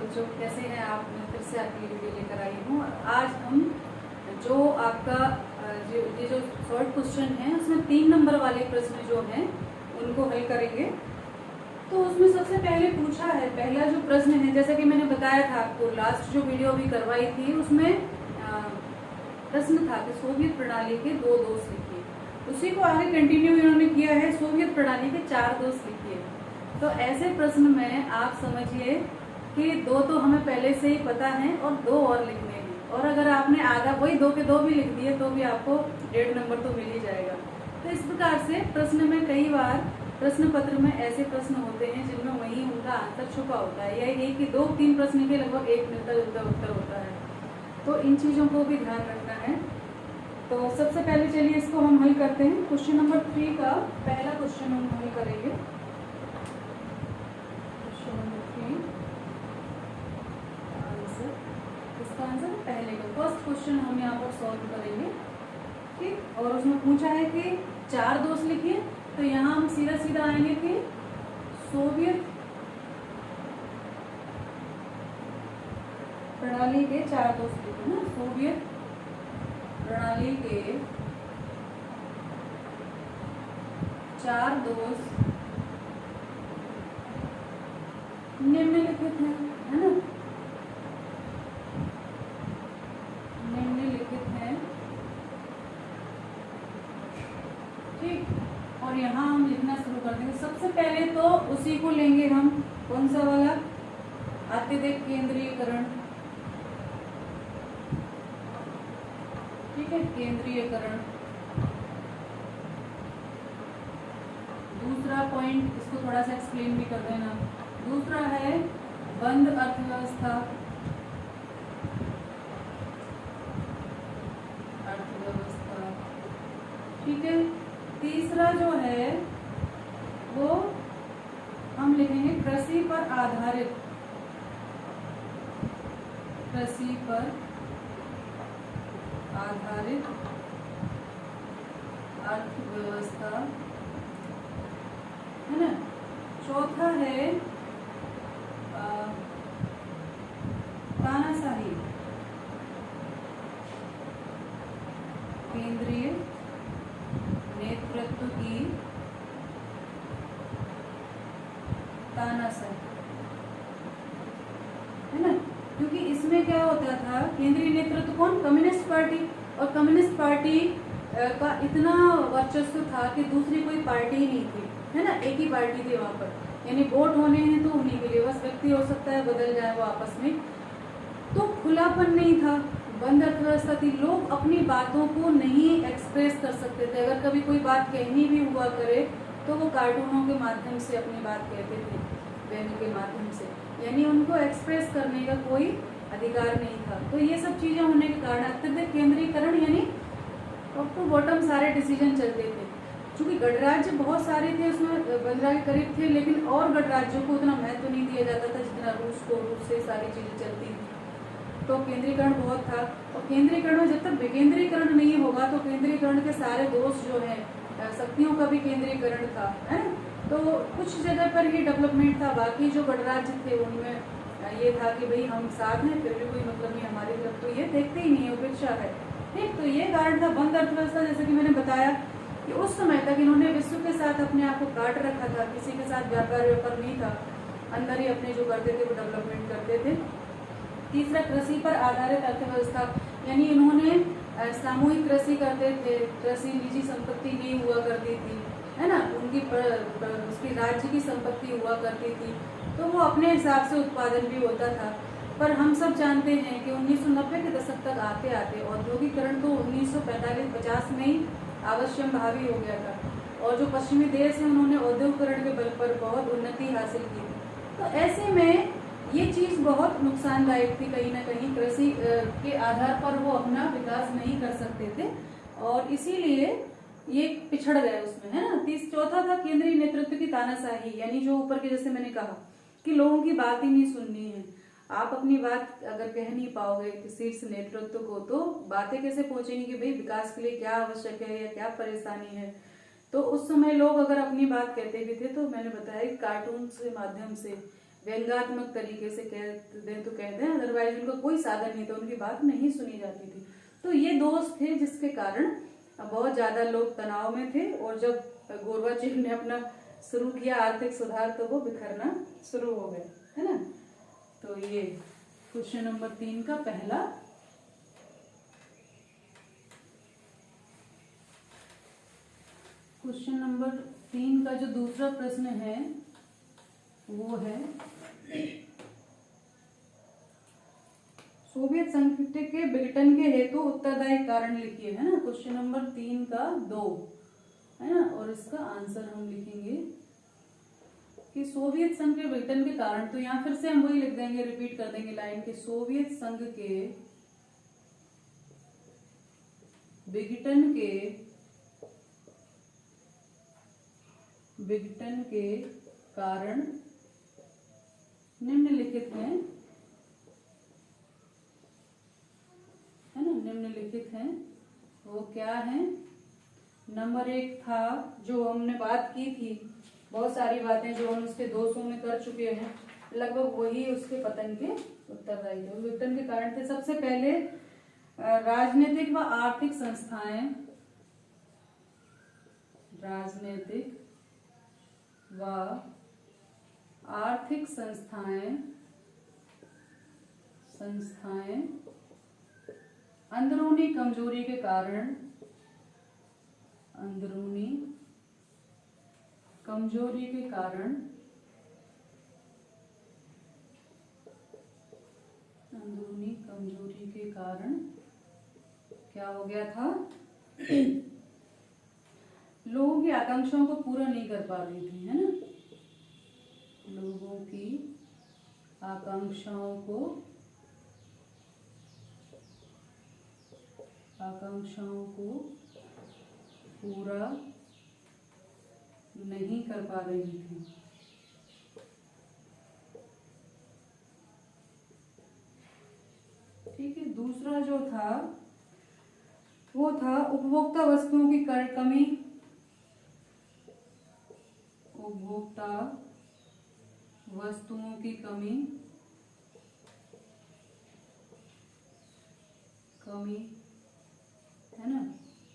बच्चों, कैसे हैं आप? मैं फिर से आपके लिए वीडियो लेकर आई हूँ। आज हम जो आपका ये जो शॉर्ट क्वेश्चन है उसमें 3 नंबर वाले प्रश्न जो हैं उनको हल करेंगे। तो उसमें सबसे पहले पूछा है, पहला जो प्रश्न है, जैसा कि मैंने बताया था आपको लास्ट जो वीडियो भी करवाई थी उसमें प्रश्न था कि सोवियत प्रणाली के 2 दोष लिखिए। उसी को आगे कंटिन्यू इन्होंने किया है, सोवियत प्रणाली के 4 दोष लिखिए। तो ऐसे प्रश्न में आप समझिए कि 2 तो हमें पहले से ही पता है और 2 और लिखने हैं, और अगर आपने आधा वही 2 के 2 भी लिख दिए तो भी आपको 1.5 नंबर तो मिल ही जाएगा। तो इस प्रकार से प्रश्न में कई बार प्रश्न पत्र में ऐसे प्रश्न होते हैं जिनमें वही उनका आंसर छुपा होता है, या एक कि 2-3 प्रश्न के लगभग एक मिलता जुलता उत्तर होता है। तो इन चीज़ों को भी ध्यान रखना है। तो सबसे पहले चलिए इसको हम हल करते हैं। क्वेश्चन नंबर 3 का पहला क्वेश्चन हम हल करेंगे। क्वेश्चन नंबर 3 आंसर, इसका आंसर पहले का फर्स्ट क्वेश्चन हम यहाँ पर सॉल्व करेंगे, ठीक। और उसमें पूछा है कि 4 दोष लिखिए। तो यहाँ हम सीधा सीधा आएंगे कि सोवियत प्रणाली के 4 दोष लिखे ना। सोवियत प्रणाली के 4 दोष निम्नलिखित हैं, है ना, निम्नलिखित हैं, ठीक। और यहाँ हम लिखना शुरू कर देंगे। सबसे पहले तो उसी को लेंगे हम, कौन सा वाला, अत्यधिक केंद्रीयकरण, ठीक है, केंद्रीयकरण। दूसरा पॉइंट, इसको थोड़ा सा एक्सप्लेन भी कर देना। दूसरा है बंद अर्थव्यवस्था, अर्थव्यवस्था, ठीक है। तीसरा जो है वो हम लिखेंगे कृषि पर आधारित, कृषि पर आधारित अर्थव्यवस्था, है ना। चौथा है तानाशाही, केंद्रीय नेतृत्व की तानाशाही, है ना। क्योंकि इसमें क्या होता था, केंद्रीय नेतृत्व कौन, कम्युनिस्ट पार्टी, और कम्युनिस्ट पार्टी का इतना वर्चस्व था कि दूसरी कोई पार्टी ही नहीं थी, है ना, एक ही पार्टी थी वहां पर। यानी वोट होने हैं तो उन्हीं के लिए, बस व्यक्ति हो सकता है बदल जाए वो आपस में। तो खुलापन नहीं था, बंद अर्थव्यवस्था थी, लोग अपनी बातों को नहीं एक्सप्रेस कर सकते थे। अगर कभी कोई बात कहनी भी हुआ करे तो वो कार्टूनों के माध्यम से अपनी बात कहते थे, व्यंग्य के माध्यम से, यानी उनको एक्सप्रेस करने का कोई अधिकार नहीं था। तो ये सब चीजें होने के कारण अत्यधिक केंद्रीकरण, यानी टॉप टू बॉटम सारे डिसीजन चलते थे। चूंकि गणराज्य बहुत सारे थे उसमें 15 के करीब थे, लेकिन और गणराज्यों को उतना महत्व नहीं दिया जाता था जितना रूस को, रूस से सारी चीजें चलती थी। तो केंद्रीकरण बहुत था, और केंद्रीकरण में जब तक विकेंद्रीकरण नहीं होगा तो केंद्रीकरण के सारे दोष जो है, शक्तियों का भी केंद्रीकरण था, है ना। तो कुछ जगह पर ही डेवलपमेंट था, बाकी जो गणराज्य थे उनमें ये था कि भाई हम साथ हैं, फिर भी कोई मतलब नहीं हमारी तरफ, तो ये देखते ही नहीं है, उपेक्षा है, ठीक। तो ये कारण था बंद अर्थव्यवस्था। जैसे कि मैंने बताया कि उस समय तक इन्होंने विश्व के साथ अपने आप को काट रखा था, किसी के साथ व्यापार नहीं था, अंदर ही अपने जो करते थे वो डेवलपमेंट करते थे। तीसरा कृषि पर आधारित अर्थव्यवस्था, यानी इन्होंने सामूहिक कृषि करते थे, कृषि निजी संपत्ति नहीं हुआ करती थी, है ना, उनकी उसकी राज्य की संपत्ति हुआ करती थी, तो वो अपने हिसाब से उत्पादन भी होता था। पर हम सब जानते हैं कि 1990 के दशक तक आते आते औद्योगिकरण तो 1945-50 में ही आवश्यक भावी हो गया था, और जो पश्चिमी देश है उन्होंने औद्योगिकरण के बल पर बहुत उन्नति हासिल की थी। तो ऐसे में ये चीज बहुत नुकसानदायक थी, कहीं ना कहीं कृषि के आधार पर वो अपना विकास नहीं कर सकते थे, और इसीलिए ये पिछड़ गए उसमें, है ना। चौथा था केंद्रीय नेतृत्व की तानाशाही, यानी जो ऊपर के, जैसे मैंने कहा कि लोगों की बात ही नहीं सुननी है। आप अपनी बात अगर कह नहीं पाओगे शीर्ष नेतृत्व को, तो बातें कैसे पहुंचेंगी कि भाई विकास के लिए क्या आवश्यक है या क्या परेशानी है। तो उस समय लोग अगर अपनी बात कहते भी थे तो मैंने बताया कि कार्टून के माध्यम से, व्यंग्यात्मक तरीके से कह दें तो कह दें, अदरवाइज उनका कोई साधन नहीं था, उनकी बात नहीं सुनी जाती थी। तो ये दोष थे जिसके कारण बहुत ज्यादा लोग तनाव में थे, और जब गोरबाचेव ने अपना शुरू किया आर्थिक सुधार तो वो बिखरना शुरू हो गए, है ना। तो ये क्वेश्चन नंबर 3 का पहला। क्वेश्चन नंबर 3 का जो दूसरा प्रश्न है वो है सोवियत संघ के विघटन के हेतु उत्तरदायी कारण लिखिए, है ना। क्वेश्चन नंबर 3 का 2, है ना। और इसका आंसर हम लिखेंगे कि सोवियत संघ के विघटन के कारण, तो यहां फिर से हम वही लिख देंगे, रिपीट कर देंगे लाइन के, सोवियत संघ के विघटन के कारण निम्नलिखित हैं, है ना, निम्नलिखित हैं। वो क्या है? नंबर 1 था जो हमने बात की थी, बहुत सारी बातें जो हम उसके दोषों में कर चुके हैं, लगभग वही उसके पतन के उत्तरदायी थे। विघटन के कारण थे सबसे पहले राजनीतिक व आर्थिक संस्थाएं, राजनीतिक व आर्थिक संस्थाएं अंदरूनी कमजोरी के कारण, अंदरूनी कमजोरी के कारण क्या हो गया था? लोगों की आकांक्षाओं को पूरा नहीं कर पा रही थी, है ना। लोगों की आकांक्षाओं को पूरा नहीं कर पा रही थी। ठीक है। दूसरा जो था वो था उपभोक्ता वस्तुओं की कमी, उपभोक्ता वस्तुओं की कमी, है ना।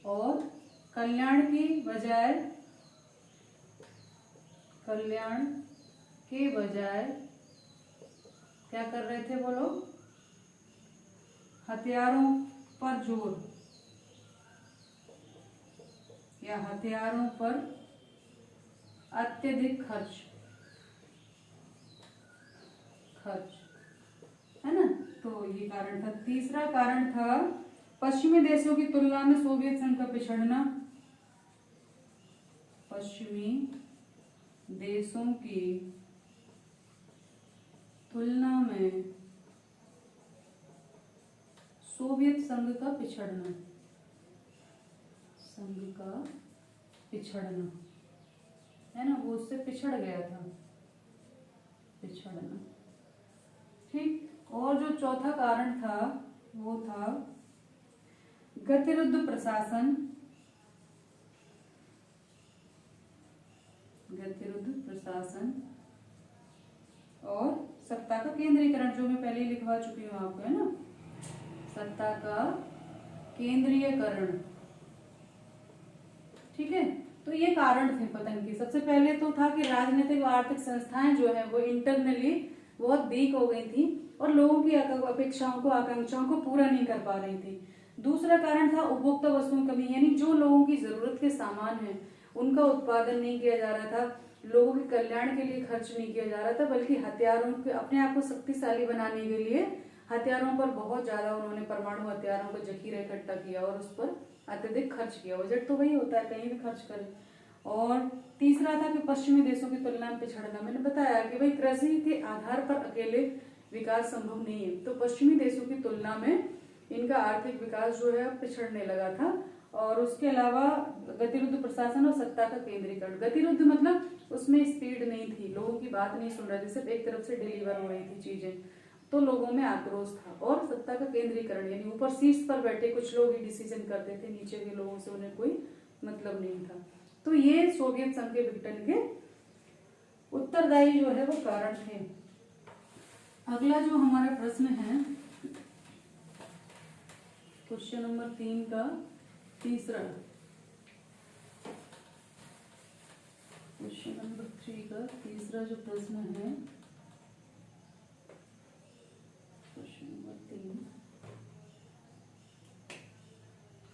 और कल्याण के बजाय क्या कर रहे थे वो लोग? हथियारों पर जोर, या हथियारों पर अत्यधिक खर्च, है ना। तो ये कारण था। तीसरा कारण था पश्चिमी देशों की तुलना में सोवियत संघ का पिछड़ना, पश्चिमी देशों की तुलना में सोवियत संघ का पिछड़ना, है ना, वो उससे पिछड़ गया था, पिछड़ना। ठीक। और जो चौथा कारण था वो था गतिरुद्ध प्रशासन, और सत्ता का केंद्रीकरण, जो मैं पहले ही लिखवा चुकी हूँ आपको, है ना। सत्ता का केंद्रीयकरण। ठीक है। तो ये कारण थे पतन के। सबसे पहले तो था कि राजनीतिक व आर्थिक संस्थाएं जो है वो इंटरनली बहुत वीक हो गई थी और लोगों की अपेक्षाओं को, आकांक्षाओं को पूरा नहीं कर पा रही थी। दूसरा कारण था उपभोक्ता वस्तुओं की कमी, यानी जो लोगों की जरूरत के सामान है उनका उत्पादन नहीं किया जा रहा था, लोगों के कल्याण के लिए खर्च नहीं किया जा रहा था, बल्कि हथियारों के, अपने आप को शक्तिशाली बनाने के लिए हथियारों पर बहुत ज्यादा उन्होंने, परमाणु हथियारों का जखीरा इकट्ठा किया और उस पर अत्यधिक खर्च किया। बजट तो वही होता है, कहीं भी खर्च करें। और तीसरा था कि पश्चिमी देशों की तुलना में पिछड़ना। मैंने बताया कि भाई कृषि के आधार पर अकेले विकास संभव नहीं है, तो पश्चिमी देशों की तुलना में इनका आर्थिक विकास जो है पिछड़ने लगा था। और उसके अलावा गतिरुद्ध प्रशासन और सत्ता का केंद्रीकरण। गतिरुद्ध मतलब उसमें स्पीड नहीं थी, लोगों की बात नहीं सुन रहे थे, सिर्फ एक तरफ से डिलीवर हो रही थी चीजें, तो लोगों में आक्रोश था। और सत्ता का केंद्रीकरण, यानी ऊपर शीर्ष पर बैठे कुछ लोग ही डिसीजन करते थे, नीचे के लोगों से उन्हें कोई मतलब नहीं था। तो ये सोवियत संघ के विघटन के उत्तरदायी जो है वो कारण थे। अगला जो हमारा प्रश्न है क्वेश्चन नंबर 3 का तीसरा, क्वेश्चन नंबर 3 का तीसरा जो प्रश्न है, क्वेश्चन नंबर 3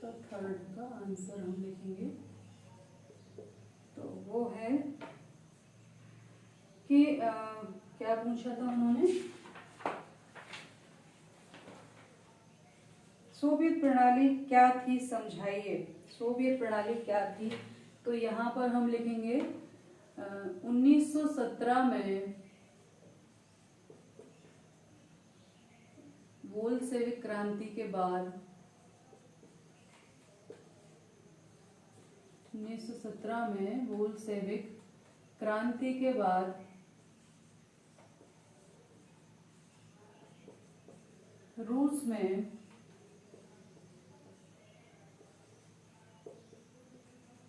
का थर्ड का आंसर हम लिखेंगे। तो वो है कि क्या पूछा था उन्होंने, सोवियत प्रणाली क्या थी समझाइए। सोवियत प्रणाली क्या थी, तो यहाँ पर हम लिखेंगे 1917 में बोल्शेविक क्रांति के बाद, 1917 में बोल्शेविक क्रांति के बाद रूस में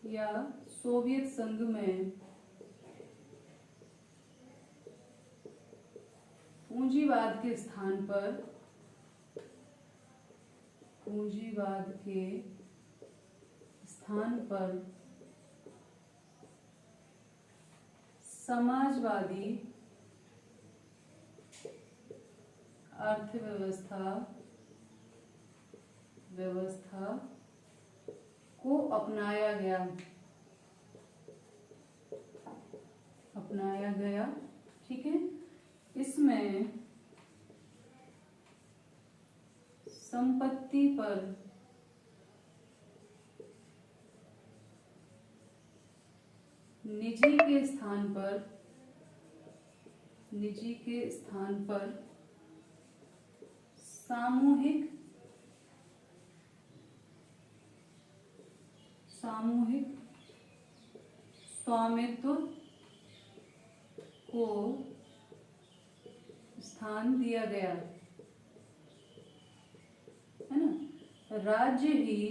या सोवियत संघ में पूंजीवाद के स्थान पर, पूंजीवाद के स्थान पर समाजवादी अर्थव्यवस्था को अपनाया गया। ठीक है, इसमें संपत्ति पर निजी के स्थान पर सामूहिक स्वामित्व को स्थान दिया गया, है ना। राज्य ही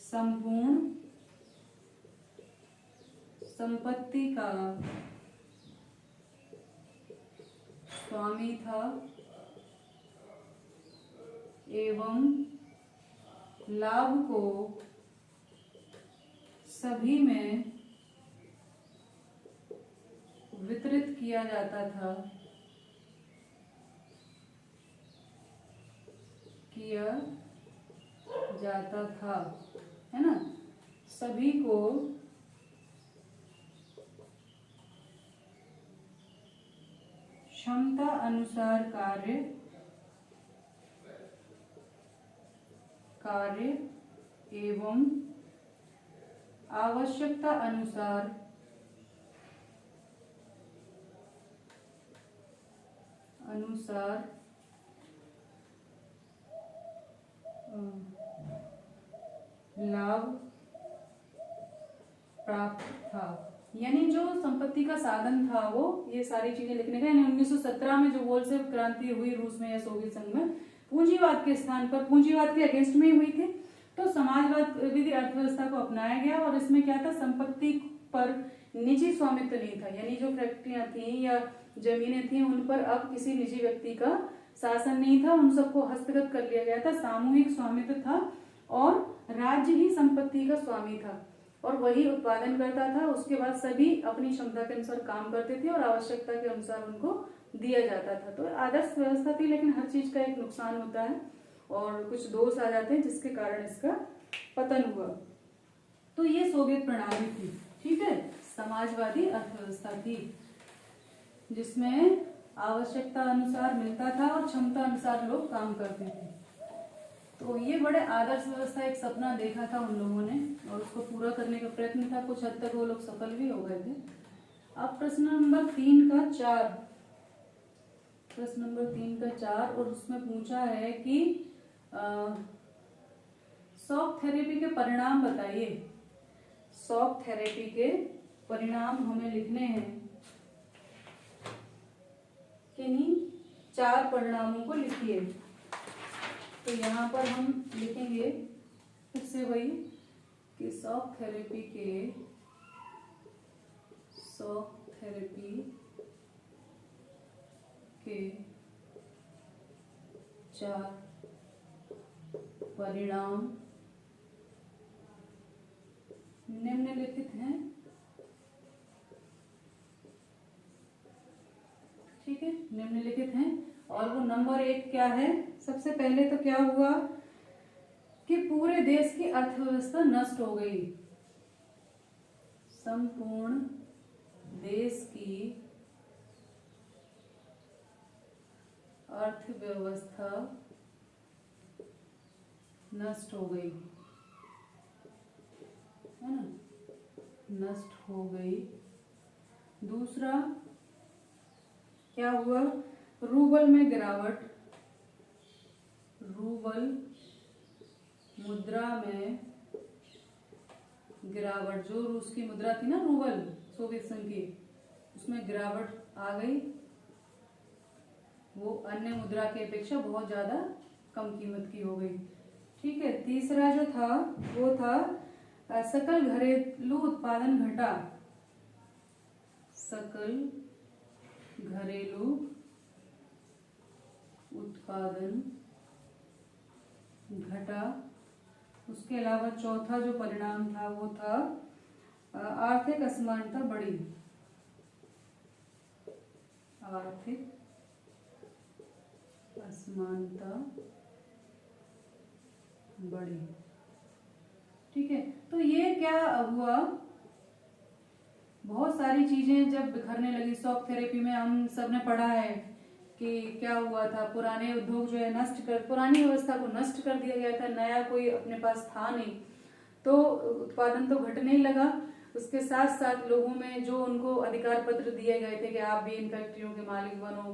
संपूर्ण संपत्ति का स्वामी था एवं लाभ को सभी में वितरित किया जाता था, है ना। सभी को क्षमता अनुसार कार्य एवं आवश्यकता अनुसार लाभ प्राप्त था। यानी जो संपत्ति का साधन था वो ये सारी चीजें लिखने का। यानी 1917 में जो बोल्शेविक क्रांति हुई रूस में या सोवियत संघ में, पूंजीवाद के स्थान पर, पूंजीवाद के अगेंस्ट में ही हुई थी, तो समाजवाद विधि अर्थव्यवस्था को अपनाया गया। और इसमें क्या था, संपत्ति पर निजी स्वामित्व नहीं था। यानी जो फैक्ट्रियां थी या जमीनें थी उन पर अब किसी निजी व्यक्ति का शासन नहीं था, उन सबको हस्तगत कर लिया गया था। सामूहिक स्वामित्व था और राज्य ही संपत्ति का स्वामी था और वही उत्पादन करता था। उसके बाद सभी अपनी क्षमता के अनुसार काम करते थे और आवश्यकता के अनुसार उनको दिया जाता था। तो आदर्श व्यवस्था थी, लेकिन हर चीज का एक नुकसान होता है और कुछ दोष आ जाते हैं जिसके कारण इसका पतन हुआ। तो ये सोवियत प्रणाली थी, ठीक है, समाजवादी अर्थव्यवस्था थी जिसमें आवश्यकता अनुसार मिलता था और क्षमता अनुसार लोग काम करते थे। तो ये बड़े आदर्श व्यवस्था एक सपना देखा था उन लोगों ने और उसको पूरा करने का प्रयत्न था। कुछ हद तक वो लोग सफल भी हो गए थे। अब प्रश्न नंबर 3 का 4, प्रश्न नंबर 3 का 4, और उसमें पूछा है कि शॉक थेरेपी के परिणाम बताइए। शॉक थेरेपी के परिणाम हमें लिखने हैं, किन्हीं 4 परिणामों को लिखिए। तो यहाँ पर हम लिखेंगे फिर से वही कि शॉक थेरेपी चार परिणाम निम्नलिखित हैं। ठीक है, निम्नलिखित हैं। और वो नंबर 1 क्या है? सबसे पहले तो क्या हुआ कि पूरे देश की अर्थव्यवस्था नष्ट हो गई। संपूर्ण देश की अर्थव्यवस्था नष्ट हो गई, है ना, नष्ट हो गई। दूसरा क्या हुआ? रूबल में गिरावट, रूबल मुद्रा में गिरावट। जो रूस की मुद्रा थी ना, रूबल, सोवियत संघ की, उसमें गिरावट आ गई। वो अन्य मुद्रा की अपेक्षा बहुत ज्यादा कम कीमत की हो गई। ठीक है। तीसरा जो था वो था सकल घरेलू उत्पादन घटा। सकल घरेलू उत्पादन घटा। उसके अलावा चौथा जो परिणाम था वो था आर्थिक असमानता बढ़ी। आर्थिक असमानता बढ़ी। ठीक है। तो ये क्या हुआ, बहुत सारी चीजें जब बिखरने लगी। शॉक थेरेपी में हम सब ने पढ़ा है कि क्या हुआ था, पुराने उद्योग जो है पुरानी व्यवस्था को नष्ट कर दिया गया था, नया कोई अपने पास था नहीं, तो उत्पादन तो घटने ही लगा। उसके साथ साथ लोगों में जो उनको अधिकार पत्र दिए गए थे कि आप भी इन फैक्ट्रियों के मालिक बनो,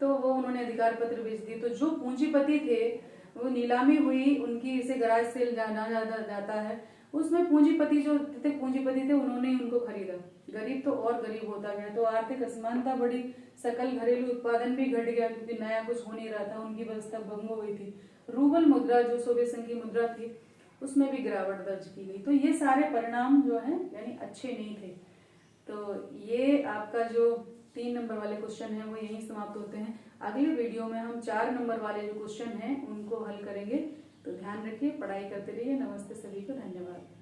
तो वो उन्होंने अधिकार पत्र बेच दिए। तो जो पूंजीपति थे वो नीलामी हुई उनकी, इसे गराज सेल जाना जाता है, उसमें पूंजीपति जो थे उन्होंने ही उनको खरीदा। गरीब तो और गरीब होता गया, तो आर्थिक असमानता बढ़ी। सकल घरेलू उत्पादन भी घट गया क्योंकि नया कुछ हो नहीं रहा था, उनकी व्यवस्था भंग हो गई थी। रूबल मुद्रा जो सोवियत संघ की मुद्रा थी उसमें भी गिरावट दर्ज की गई। तो ये सारे परिणाम जो है यानी अच्छे नहीं थे। तो ये आपका जो 3 नंबर वाले क्वेश्चन है वो यहीं समाप्त होते हैं। अगले वीडियो में हम 4 नंबर वाले जो क्वेश्चन हैं उनको हल करेंगे। तो ध्यान रखिए, पढ़ाई करते रहिए। नमस्ते सभी को, धन्यवाद।